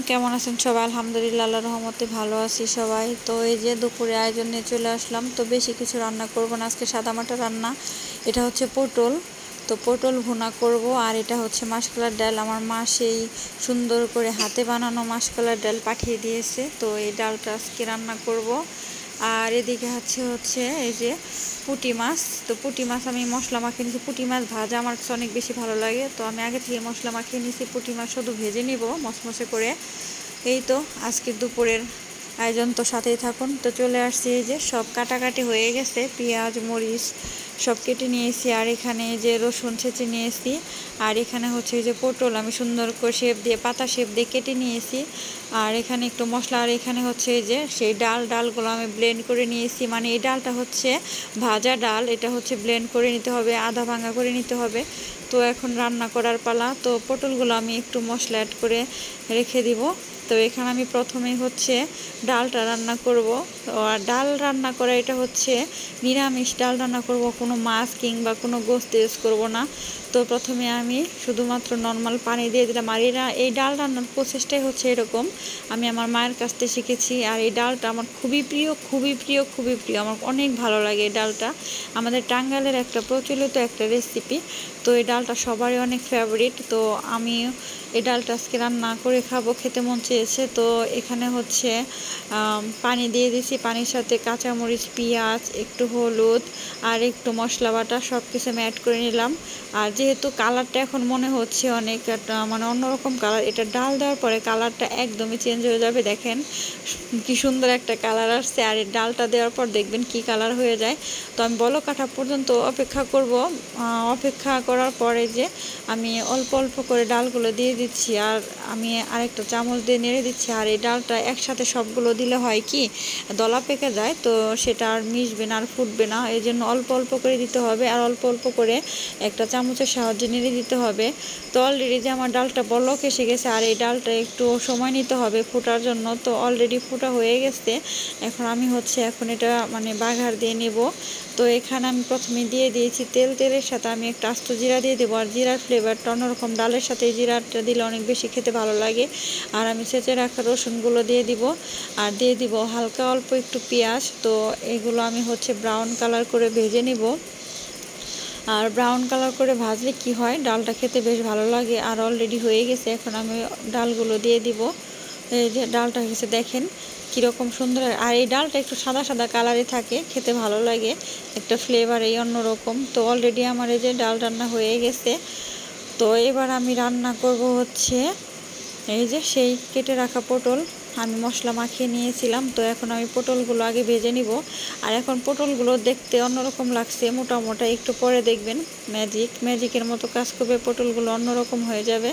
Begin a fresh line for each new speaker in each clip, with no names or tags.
কেমন আছেন সবাই? আলহামদুলিল্লাহ, আল্লাহর রহমতে ভালো আছি সবাই। তো এই যে দুপুরে আয়োজন নিয়ে চলে আসলাম। তো বেশি কিছু রান্না করব না, আজকে সাদামাটা রান্না। এটা হচ্ছে পটল, তো পটল ভুনা করব। আর এটা হচ্ছে মাসকলাইর ডাল। আমার মা সেই সুন্দর করে হাতে বানানো মাসকলাইর ডাল পাঠিয়ে দিয়েছে, তো এই ডালটা আজকে রান্না করব। আর এদিকে হচ্ছে এই যে পুঁটি মাছ। তো পুঁটি মাছ আমি মশলা মাখিয়ে নিয়েছি। পুঁটি মাছ ভাজা আমার কাছে অনেক বেশি ভালো লাগে, তো আমি আগে থেকে মশলা মাখিয়ে নিয়েছি। পুঁটি মাছ শুধু ভেজে নিব মশমশে করে। এই তো আজকের দুপুরের আয়োজন, তো সাথেই থাকুন। তো চলে আসছি, এই যে সব কাটাকাটি হয়ে গেছে, পেঁয়াজ মরিচ সব কেটে নিয়েছি। আর এখানে যে রসুন ছেঁচে নিয়েছি। আর এখানে হচ্ছে যে পটল আমি সুন্দর করে শেপ দিয়ে পাতা শেপ দিয়ে কেটে নিয়েছি। আর এখানে একটু মশলা। আর এখানে হচ্ছে যে সেই ডালগুলো আমি ব্লেন্ড করে নিয়েছি। মানে এই ডালটা হচ্ছে ভাজা ডাল, এটা হচ্ছে ব্লেন্ড করে নিতে হবে, আধা ভাঙা করে নিতে হবে। তো এখন রান্না করার পালা। তো পটলগুলো আমি একটু মশলা অ্যাড করে রেখে দিব। তো এখানে আমি প্রথমেই হচ্ছে ডালটা রান্না করব। আর ডাল রান্না করা এটা হচ্ছে নিরামিষ ডাল রান্না করব, কোনো মাছ কিংবা কোনো গোস্ত ইউজ করব না। তো প্রথমে আমি শুধুমাত্র নর্মাল পানি দিয়ে দিলাম। আর এই ডাল রান্নার প্রসেসটাই হচ্ছে এরকম, আমি আমার মায়ের কাছ থেকে শিখেছি। আর এই ডালটা আমার খুবই প্রিয়, খুবই প্রিয়, খুবই প্রিয়, আমার অনেক ভালো লাগে এই ডালটা। আমাদের টাঙ্গাইলের একটা প্রচলিত একটা রেসিপি। তো এই ডালটা সবারই অনেক ফেভারিট। তো আমি এই ডালটা আজকে রান্না করে খাবো, খেতে মন চেয়েছে। তো এখানে হচ্ছে পানি দিয়ে দিয়েছি, পানির সাথে কাঁচামরিচ, পেঁয়াজ, একটু হলুদ আর একটু মশলা বাটা সব কিছু আমি অ্যাড করে নিলাম। আর যেহেতু কালারটা এখন মনে হচ্ছে অনেক মানে অন্যরকম কালার, এটা ডাল দেওয়ার পরে কালারটা একদমই চেঞ্জ হয়ে যাবে। দেখেন কি সুন্দর একটা কালার আসছে। আর এই ডালটা দেওয়ার পর দেখবেন কি কালার হয়ে যায়। তো আমি বলক কাটা পর্যন্ত অপেক্ষা করব। অপেক্ষা করার পরে যে আমি অল্প অল্প করে ডালগুলো দিয়ে দিচ্ছি। আর আমি আরেকটা চামচ দিয়ে নেড়ে দিচ্ছি। আর এই ডালটা একসাথে সবগুলো দিলে হয় কি দলা পেকে যায়, তো সেটা আর মিশবে না, আর ফুটবে না। এই জন্য অল্প অল্প করে দিতে হবে, আর অল্প অল্প করে একটা চামচের সাহায্যে নেড়ে দিতে হবে। তো অলরেডি যে আমার ডালটা বলক এসে গেছে। আর এই ডালটা একটু সময় নিতে হবে ফোটার জন্য। তো অলরেডি ফোটা হয়ে গেছে। এখন এটা মানে বাঘার দিয়ে নেব। তো এখানে আমি প্রথমে দিয়ে দিয়েছি তেলের সাথে আমি একটা আস্ত জিরা দিয়ে দেবো। আর জিরার ফ্লেভারটা অন্যরকম, ডালের সাথে জিরাটা দিলে অনেক বেশি খেতে ভালো লাগে। আর আমি ছেঁচে রাখা রসুনগুলো দিয়ে দিব। আর দিয়ে দিব হালকা অল্প একটু পেঁয়াজ। তো এগুলো আমি হচ্ছে ব্রাউন কালার করে ভেজে নিব। আর ব্রাউন কালার করে ভাজলে কি হয়, ডালটা খেতে বেশ ভালো লাগে। আর অলরেডি হয়ে গেছে, এখন আমি ডালগুলো দিয়ে দিব। এই যে ডালটা হয়েছে, দেখেন কীরকম সুন্দর। আর এই ডালটা একটু সাদা সাদা কালারে থাকে, খেতে ভালো লাগে, একটা ফ্লেভার এই অন্যরকম। তো অলরেডি আমার এই যে ডাল রান্না হয়ে গেছে। তো এবার আমি রান্না করব হচ্ছে এই যে সেই কেটে রাখা পটল আমি মশলা মাখিয়ে নিয়েছিলাম। তো এখন আমি পটলগুলো আগে ভেজে নিব। আর এখন পটলগুলো দেখতে অন্যরকম লাগছে, মোটা মোটা, একটু পরে দেখবেন ম্যাজিকের মতো কাজ করবে, পটলগুলো অন্যরকম হয়ে যাবে।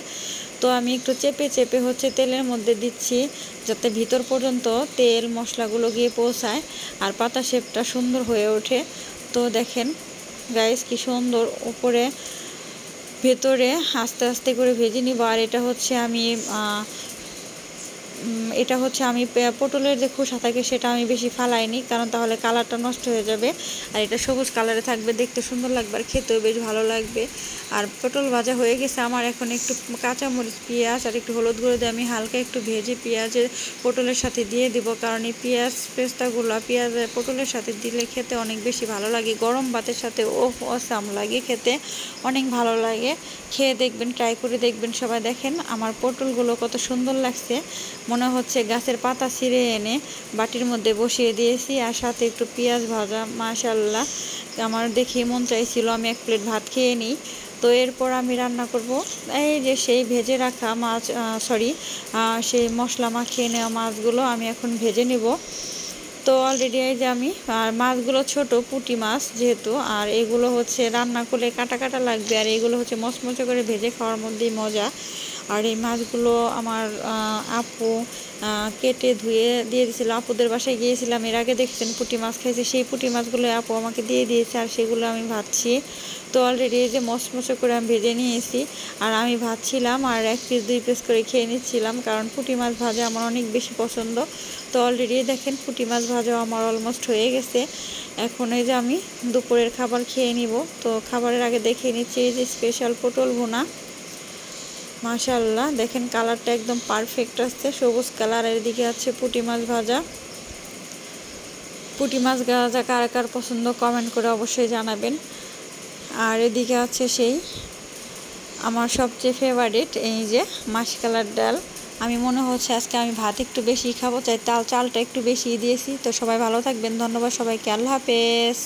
তো আমি একটু চেপে চেপে হচ্ছে তেলের মধ্যে দিচ্ছি, যাতে ভিতর পর্যন্ত তেল মশলাগুলো গিয়ে পৌঁছায় আর পাতা শেপটা সুন্দর হয়ে ওঠে। তো দেখেন গাইস কি সুন্দর উপরে ভেতরে আস্তে আস্তে করে ভেজে নিব। আর এটা হচ্ছে আমি পটলের যে খোসা থাকে সেটা আমি বেশি ফালাইনি, কারণ তাহলে কালারটা নষ্ট হয়ে যাবে। আর এটা সবুজ কালারে থাকবে, দেখতে সুন্দর লাগবে আর খেতেও বেশ ভালো লাগবে। আর পটল ভাজা হয়ে গেছে আমার। এখন একটু কাঁচামরিচ, পেঁয়াজ আর একটু হলুদ গুঁড়ো দিয়ে আমি হালকা একটু ভেজে পেঁয়াজের পটলের সাথে দিয়ে দিব। কারণ এই পেঁয়াজ পটলের সাথে দিলে খেতে অনেক বেশি ভালো লাগে, গরম ভাতের সাথে অসাম লাগে খেতে, অনেক ভালো লাগে। খেয়ে দেখবেন, ট্রাই করে দেখবেন সবাই। দেখেন আমার পটলগুলো কত সুন্দর লাগছে, মনে হচ্ছে গাছের পাতা ছিঁড়ে এনে বাটির মধ্যে বসিয়ে দিয়েছি। আর সাথে একটু পেঁয়াজ ভাজা, মাশাআল্লাহ, আমার দেখে মন চাইছিল আমি এক প্লেট ভাত খেয়ে নিই। তো এরপর আমি রান্না করব এই যে সেই ভেজে রাখা মাছ, সেই মশলা মাখিয়ে নেওয়া মাছগুলো আমি এখন ভেজে নেব। তো অলরেডি এই যে আমি, আর মাছগুলো ছোট পুঁটি মাছ যেহেতু, আর এগুলো হচ্ছে রান্না করলে কাটা কাটা লাগবে। আর এগুলো হচ্ছে মচমচে করে ভেজে খাওয়ার মধ্যেই মজা। আর এই মাছগুলো আমার আপু কেটে ধুয়ে দিয়ে দিয়েছিল। আপুদের বাসায় গিয়েছিলাম, এর আগে দেখছেন পুঁটি মাছ খাইছে, সেই পুঁটি মাছগুলো আপু আমাকে দিয়ে দিয়েছে। আর সেগুলো আমি ভাজছি। তো অলরেডি এই যে মচমচে করে আমি ভেজে নিয়েছি। আর আমি ভাজছিলাম আর 1 পিস 2 পিস করে খেয়ে নিচ্ছিলাম, কারণ পুঁটি মাছ ভাজা আমার অনেক বেশি পছন্দ। তো অলরেডি দেখেন পুঁটি মাছ ভাজাও আমার অলমোস্ট হয়ে গেছে। এখন এই যে আমি দুপুরের খাবার খেয়ে নিব। তো খাবারের আগে দেখে নিচ্ছি এই যে স্পেশাল পটল ভুনা, মাশাআল্লাহ দেখেন কালারটা একদম পারফেক্ট আসছে, সবুজ কালার। আর এদিকে আছে পুঁটি মাছ ভাজা। পুঁটি মাছ ভাজা কার কার পছন্দ কমেন্ট করে অবশ্যই জানাবেন। আর এদিকে আছে সেই আমার সবচেয়ে ফেভারিট এই যে মাসকলাইর ডাল। আমি মনে হচ্ছে আজকে আমি ভাত একটু বেশি খাবো, তাই চালটা একটু বেশি দিয়েছি। তো সবাই ভালো থাকবেন, ধন্যবাদ সবাইকে, আল্লাহ হাফেজ।